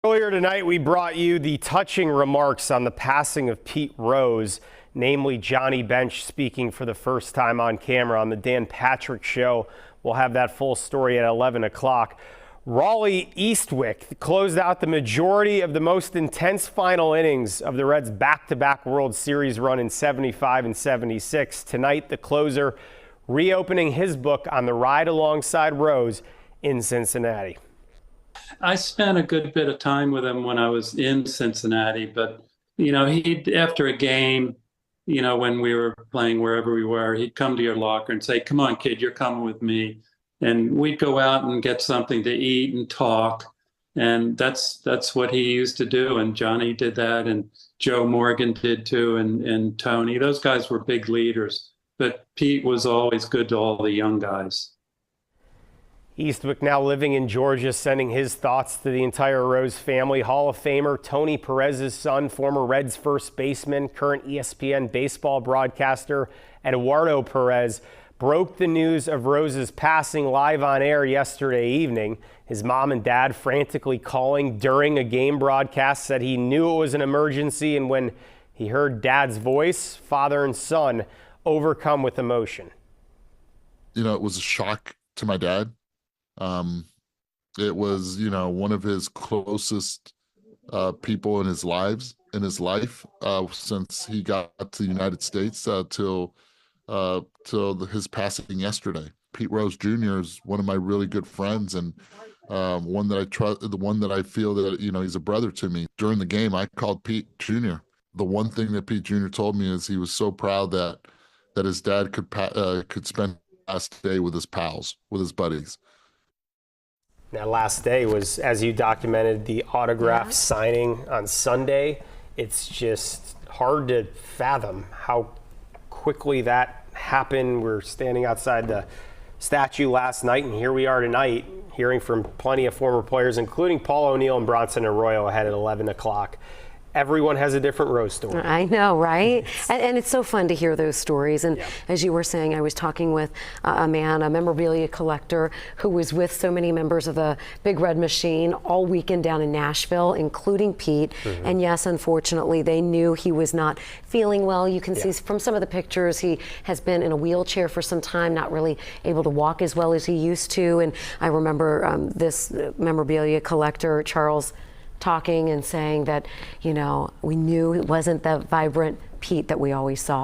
Earlier tonight, we brought you the touching remarks on the passing of Pete Rose, namely Johnny Bench speaking for the first time on camera on the Dan Patrick Show. We'll have that full story at 11 o'clock. Raleigh Eastwick closed out the majority of the most intense final innings of the Reds' back-to-back World Series run in 75 and 76. Tonight, the closer reopening his book on the ride alongside Rose in Cincinnati. I spent a good bit of time with him when I was in Cincinnati, but he'd after a game, when we were playing wherever we were, he'd come to your locker and say, "Come on, kid, you're coming with me." And we'd go out and get something to eat and talk. And that's what he used to do. And Johnny did that, and Joe Morgan did too, and Tony. Those guys were big leaders. But Pete was always good to all the young guys. Eastwick, now living in Georgia, sending his thoughts to the entire Rose family. Hall of Famer Tony Perez's son, former Reds first baseman, current ESPN baseball broadcaster Eduardo Perez, broke the news of Rose's passing live on air yesterday evening. His mom and dad frantically calling during a game broadcast, said he knew it was an emergency, and when he heard dad's voice, father and son overcome with emotion. It was a shock to my dad. It was, one of his closest people in his life, since he got to the United States till his passing yesterday. Pete Rose Jr. is one of my really good friends, and one that I trust, the one that I feel that he's a brother to me. During the game, I called Pete Jr. The one thing that Pete Jr. told me is he was so proud that his dad could spend the last day with his pals, with his buddies. That last day was, as you documented, the autograph signing on Sunday. It's just hard to fathom how quickly that happened. We're standing outside the statue last night, and here we are tonight hearing from plenty of former players, including Paul O'Neill and Bronson Arroyo ahead at 11 o'clock. Everyone has a different Rose story. I know, right? And it's so fun to hear those stories. And as you were saying, I was talking with a memorabilia collector who was with so many members of the Big Red Machine all weekend down in Nashville, including Pete. And yes, unfortunately, they knew he was not feeling well. You can see from some of the pictures, he has been in a wheelchair for some time, not really able to walk as well as he used to. And I remember this memorabilia collector, Charles, talking and saying that, we knew it wasn't the vibrant Pete that we always saw.